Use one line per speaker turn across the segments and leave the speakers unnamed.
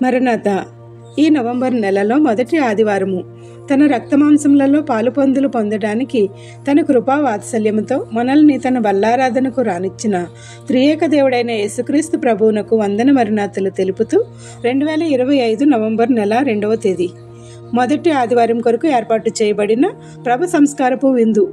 మరణాత ఈ నవంబర్ నెలలో మొదటి ఆదివారము తన రక్తమాంసములలో పాలుపొందులు పొందడానికి తన కృపా వాత్సల్యముతో మనల్ని తన బల్లారాధనకు రానిచ్చిన త్రియేక దేవుడైన యేసుక్రీస్తు ప్రభువునకు వందన మరణాతలు తెలుపుతూ 2025 నవంబర్ నెల 2వ తేదీ మొదటి ఆదివారం కొరకు ఏర్పాటు చేయబడిన ప్రభు సంస్కారపు విందు.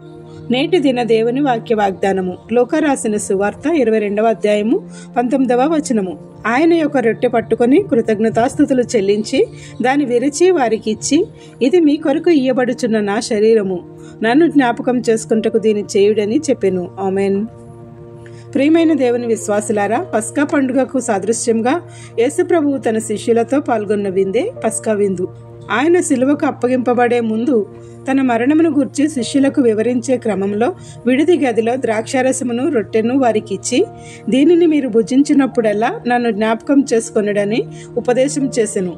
నేటి దిన దేవుని వాక్య వాగ్దానము. లూకా రాసిన సువార్త 22వ అధ్యాయము 19వ వచనము. ఆయన యొక్క రొట్టె పట్టుకొని కృతజ్ఞతాస్తుతులు చెల్లించి దాన్ని విరిచి వారికి ఇచ్చి, ఇది మీ కొరకు ఇయ్యబడుచున్న నా శరీరము, నన్ను జ్ఞాపకం చేసుకుంటకు దీన్ని చేయుడని చెప్పెను. ఆమేన్. ప్రియమైన దేవుని విశ్వాసులారా, పస్కా పండుగకు సాదృశ్యంగా యేసుప్రభువు తన శిష్యులతో పాల్గొన్న విందే పస్కా విందు. ఆయన సిలువకు అప్పగింపబడే ముందు తన మరణమును గూర్చి శిష్యులకు వివరించే క్రమంలో విడిది గదిలో ద్రాక్షారసమును రొట్టెను వారికి ఇచ్చి, దీనిని మీరు భుజించినప్పుడల్లా నన్ను జ్ఞాపకం చేసుకొనుడని ఉపదేశం చేసెను.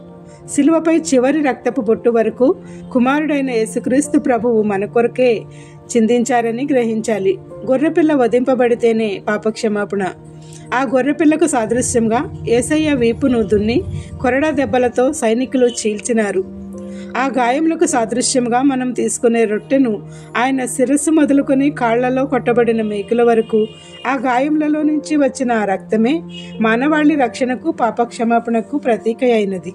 సిలువపై చివరి రక్తపు బొట్టు వరకు కుమారుడైన యేసుక్రీస్తు ప్రభువు మన కొరకే చిందించారని గ్రహించాలి. గొర్రెపిల్ల వధింపబడితేనే పాపక్షమాపణ. ఆ గొర్రెపిల్లకు సాదృశ్యంగా యేసయ్య వీపును దున్ని కొరడా దెబ్బలతో సైనికులు చీల్చినారు. ఆ గాయములకు సాదృశ్యంగా మనం తీసుకునే రొట్టెను ఆయన శిరస్సు మొదలుకొని కాళ్లలో కొట్టబడిన మేకుల వరకు ఆ గాయములలో నుంచి వచ్చిన ఆ రక్తమే మానవాళి రక్షణకు పాపక్షమాపణకు ప్రతీక అయినది.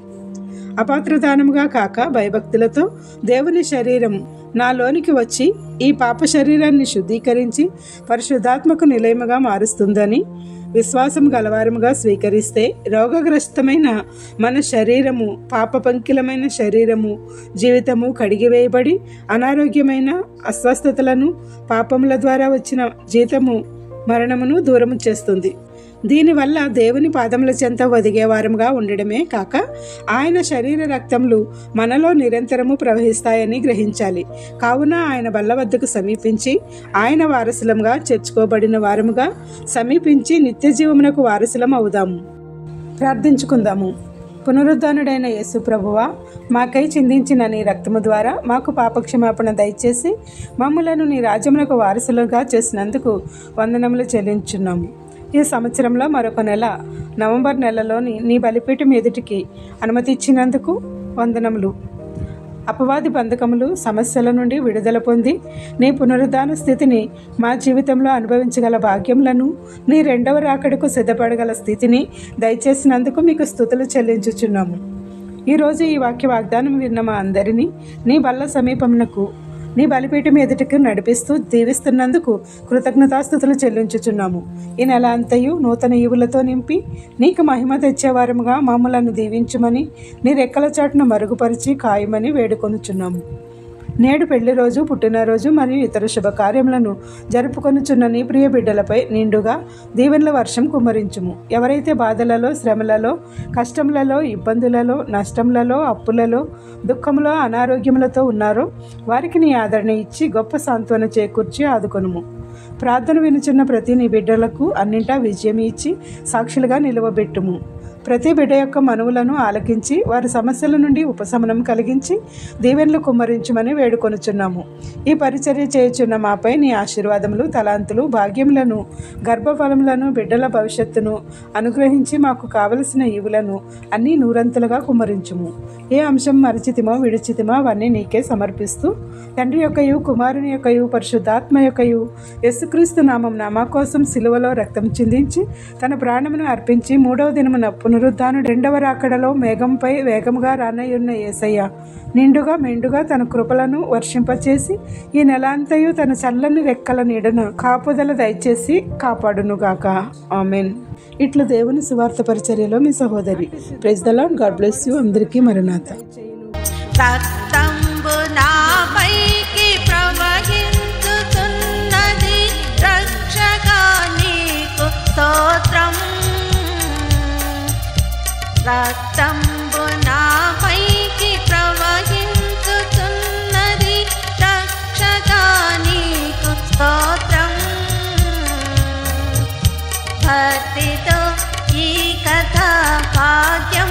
అపాత్రదానముగా కాక భయభక్తులతో దేవుని శరీరం నాలోనికి వచ్చి ఈ పాప శరీరాన్ని శుద్ధీకరించి పరిశుద్ధాత్మకు నిలయముగా మారుస్తుందని విశ్వాసం గలవారముగా స్వీకరిస్తే రోగగ్రస్తమైన మన శరీరము, పాపపంకిలమైన శరీరము, జీవితము కడిగివేయబడి అనారోగ్యమైన అస్వస్థతలను, పాపముల ద్వారా వచ్చిన జీతము, మరణమును దూరము చేస్తుంది. దీనివల్ల దేవుని పాదముల చెంత ఒదిగే వారముగా ఉండడమే కాక ఆయన శరీర రక్తములు మనలో నిరంతరము ప్రవహిస్తాయని గ్రహించాలి. కావున ఆయన బల్ల వద్దకు సమీపించి ఆయన వారసులముగా చేర్చుకోబడిన వారముగా సమీపించి నిత్య జీవమునకు వారసులం అవుదాము. ప్రార్థించుకుందాము. పునరుద్ధానుడైన యేసు ప్రభువా, మాకై చిందించిన నీ రక్తము ద్వారా మాకు పాపక్షమాపణ దయచేసి మమ్ములను నీ రాజ్యమునకు వారసులుగా చేసినందుకు వందనములు చెల్లించున్నాము. ఈ సంవత్సరంలో మరొక నెల నవంబర్ నెలలోని నీ బలిపీఠం ఎదుటికి అనుమతి ఇచ్చినందుకు వందనములు. అపవాది బంధకములు, సమస్యల నుండి విడుదల పొంది నీ పునరుద్ధాన స్థితిని మా జీవితంలో అనుభవించగల భాగ్యములను, నీ రెండవ రాకడకు సిద్ధపడగల స్థితిని దయచేసినందుకు మీకు స్తుతులు చెల్లించుచున్నాము. ఈరోజు ఈ వాక్య వాగ్దానం విన్న మా అందరినీ నీ బల్ల సమీపమునకు, నీ బలిపీఠం ఎదుటికి నడిపిస్తూ దీవిస్తున్నందుకు కృతజ్ఞతాస్తుతులు చెల్లించుచున్నాము. ఈ నెల అంతయు నూతన ఈవులతో నింపి నీకు మహిమ తెచ్చేవారముగా మమ్మలను దీవించుమని నీ రెక్కల చాటును మరుగుపరిచి కాయమని వేడుకొనుచున్నాము. నేడు పెళ్లి రోజు, పుట్టినరోజు మరియు ఇతర శుభకార్యములను జరుపుకొనుచున్న నీ ప్రియ బిడ్డలపై నిండుగా దీవెనల వర్షం కుమ్మరించుము. ఎవరైతే బాధలలో, శ్రమలలో, కష్టములలో, ఇబ్బందులలో, నష్టములలో, అప్పులలో, దుఃఖములో, అనారోగ్యములతో ఉన్నారో వారికి నీ ఆదరణ ఇచ్చి గొప్ప సాంత్వన చేకూర్చి ఆదుకొనుము. ప్రార్థన వినుచున్న ప్రతి నీ బిడ్డలకు అన్నింటా విజయం ఇచ్చి సాక్షులుగా నిలువబెట్టుము. ప్రతి బిడ్డ యొక్క మనవులను ఆలకించి వారి సమస్యల నుండి ఉపశమనం కలిగించి దీవెనలు కుమ్మరించమని వేడుకొనుచున్నాము. ఈ పరిచర్య చేయుచున్న మాపై నీ ఆశీర్వాదములు, తలాంతులు, భాగ్యములను, గర్భఫలములను, బిడ్డల భవిష్యత్తును అనుగ్రహించి మాకు కావలసిన ఈవులను అన్నీ నూరంతులుగా కుమ్మరించుము. ఏ అంశం మరిచితిమో విడిచితిమో అవన్నీ నీకే సమర్పిస్తూ తండ్రి యొక్కయు, కుమారుని యొక్కయు, పరిశుద్ధాత్మ యొక్కయు యేసుక్రీస్తు నామం మా కోసం సిలువలో రక్తం చిందించి తన ప్రాణమును అర్పించి 3వ దినమున పునరుద్ధానుడు రెండవ రాకడలో మేఘంపై వేగముగా రానయ్యున్న యేసయ్య నిండుగా మెండుగా తన కృపలను వర్షింపచేసి ఈ నెలంతయు తన చల్లని రెక్కల నీడను కాపుదల దయచేసి కాపాడునుగాక. ఆమెన్. ఇట్లు దేవుని సువార్త పరిచర్యలో మీ సహోదరి. Praise the lord. God bless you. అందరికీ మరణాత.
రక్తంబు నాపైకి ప్రవహించుతున్నది, రక్షకా నీకు స్తోత్రం. భక్తితో ఈ కథ భాగ్యం